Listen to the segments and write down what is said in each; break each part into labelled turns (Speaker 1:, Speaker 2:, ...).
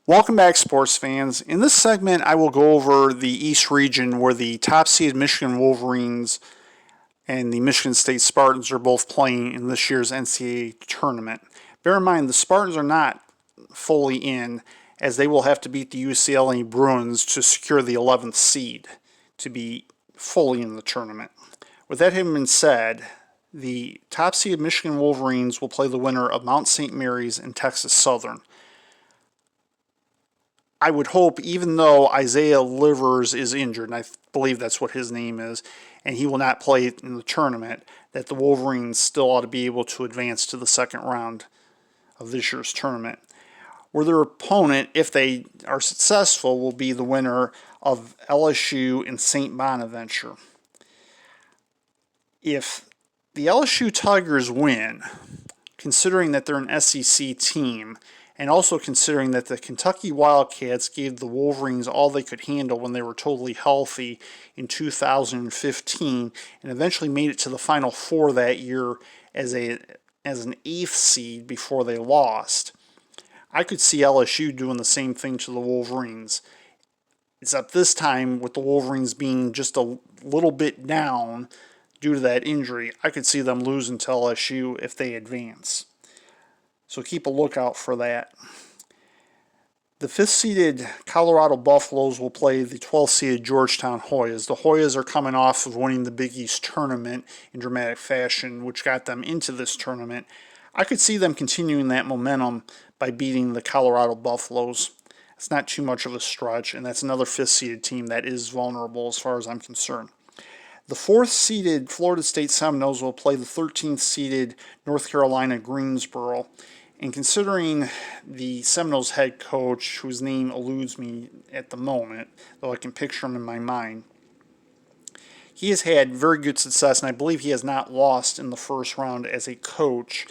Speaker 1: Welcome back, sports fans. In this segment, I will go over the East region where the top seeded Michigan Wolverines and the Michigan State Spartans are both playing in this year's N.C.A.A. tournament. Bear in mind, the Spartans are not fully in, as they will have to beat the UCLA Bruins to secure the 11th seed to be fully in the tournament. With that having been said, the top seeded Michigan Wolverines will play the winner of Mount St. Mary's and Texas Southern. I would hope, even though Isaiah Livers is injured, and I believe that's what his name is, and he will not play in the tournament, that the Wolverines still ought to be able to advance to the second round of this year's tournament. Where their opponent, if they are successful, will be the winner of LSU and St. Bonaventure. If the LSU Tigers win, considering that they're an SEC team, and also considering that the Kentucky Wildcats gave the Wolverines all they could handle when they were totally healthy in 2015 and eventually made it to the Final Four that year as an 8th seed before they lost, I could see LSU doing the same thing to the Wolverines. Except this time, with the Wolverines being just a little bit down due to that injury, I could see them losing to LSU if they advance. So keep a lookout for that. The 5th-seeded Colorado Buffaloes will play the 12th-seeded Georgetown Hoyas. The Hoyas are coming off of winning the Big East tournament in dramatic fashion, which got them into this tournament. I could see them continuing that momentum by beating the Colorado Buffaloes. It's not too much of a stretch, and that's another 5th-seeded team that is vulnerable as far as I'm concerned. The 4th-seeded Florida State Seminoles will play the 13th-seeded North Carolina Greensboro. And considering the Seminoles head coach, whose name eludes me at the moment, though I can picture him in my mind, he has had very good success, and I believe he has not lost in the first round as a coach,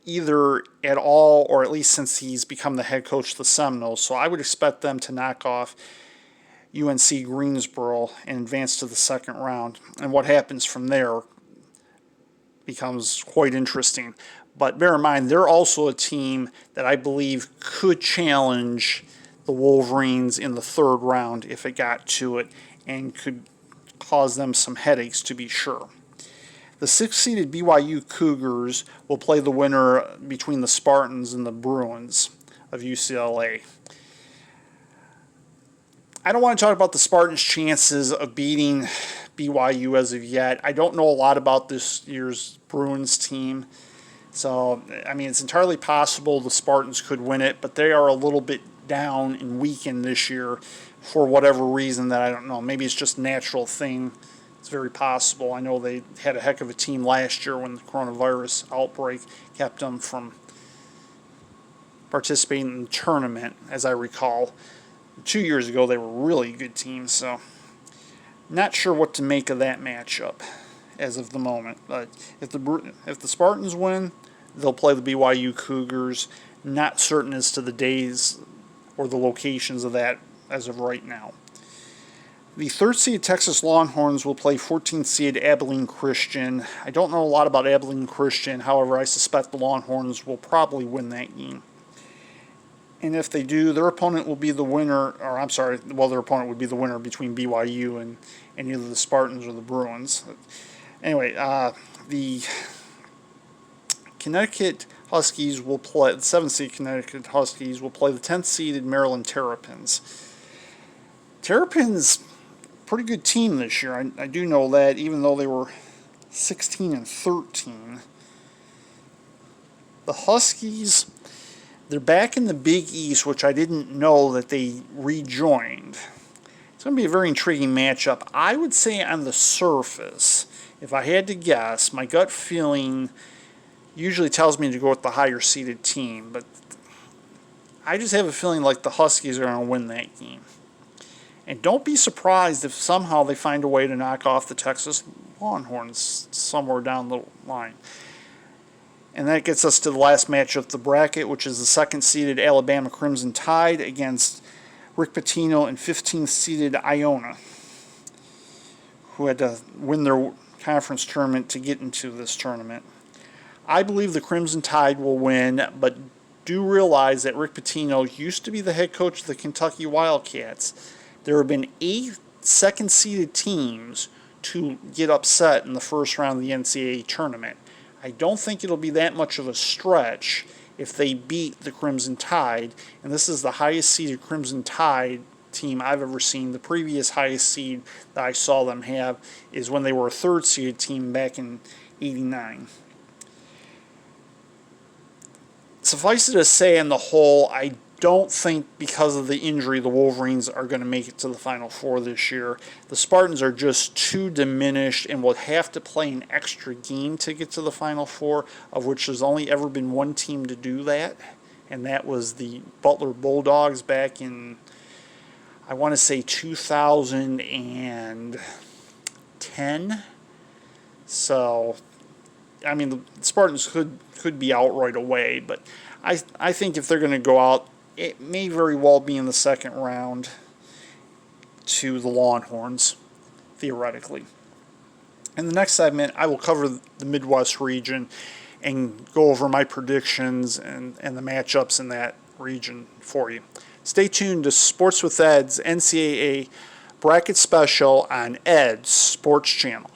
Speaker 1: either at all or at least since he's become the head coach of the Seminoles. So I would expect them to knock off UNC Greensboro and advance to the second round. And what happens from there becomes quite interesting. But bear in mind, they're also a team that I believe could challenge the Wolverines in the third round if it got to it, and could cause them some headaches to be sure. The 6th-seeded BYU Cougars will play the winner between the Spartans and the Bruins of UCLA. I don't want to talk about the Spartans' chances of beating BYU as of yet. I don't know a lot about this year's Bruins team. So, I mean, it's entirely possible the Spartans could win it, but they are a little bit down and weakened this year for whatever reason that I don't know. Maybe it's just a natural thing. It's very possible. I know they had a heck of a team last year when the coronavirus outbreak kept them from participating in the tournament, as I recall. 2 years ago, they were really good teams, so not sure what to make of that matchup as of the moment. But if the Spartans win, they'll play the BYU Cougars. Not certain as to the days or the locations of that as of right now. The 3rd-seed Texas Longhorns will play 14th-seed Abilene Christian. I don't know a lot about Abilene Christian. However, I suspect the Longhorns will probably win that game. And if they do, their opponent will be the winner, their opponent would be the winner between BYU and either the Spartans or the Bruins. Anyway, the Connecticut Huskies will play, the 7th-seed Connecticut Huskies will play the 10th-seeded Maryland Terrapins. Terrapins, pretty good team this year. I do know that, even though they were 16-13. The Huskies, they're back in the Big East, which I didn't know that they rejoined. It's going to be a very intriguing matchup. I would say on the surface, if I had to guess, my gut feeling usually tells me to go with the higher seeded team, but I just have a feeling like the Huskies are going to win that game. And don't be surprised if somehow they find a way to knock off the Texas Longhorns somewhere down the line. And that gets us to the last match of the bracket, which is the 2nd-seeded Alabama Crimson Tide against Rick Pitino and 15th-seeded Iona, who had to win their conference tournament to get into this tournament. I believe the Crimson Tide will win, but do realize that Rick Pitino used to be the head coach of the Kentucky Wildcats. There have been 8 second-seeded teams to get upset in the first round of the NCAA tournament. I don't think it'll be that much of a stretch if they beat the Crimson Tide, and this is the highest-seeded Crimson Tide team I've ever seen. The previous highest seed that I saw them have is when they were a third-seeded team back in '89. Suffice it to say, on the whole, I don't think because of the injury the Wolverines are going to make it to the Final Four this year. The Spartans are just too diminished and will have to play an extra game to get to the Final Four, of which there's only ever been one team to do that, and that was the Butler Bulldogs back in, I want to say, 2010. So, I mean, the Spartans could be out right away, but I think if they're going to go out, it may very well be in the second round to the Longhorns, theoretically. In the next segment, I will cover the Midwest region and go over my predictions and the matchups in that region for you. Stay tuned to Sports with Ed's NCAA Bracket Special on Ed's Sports Channel.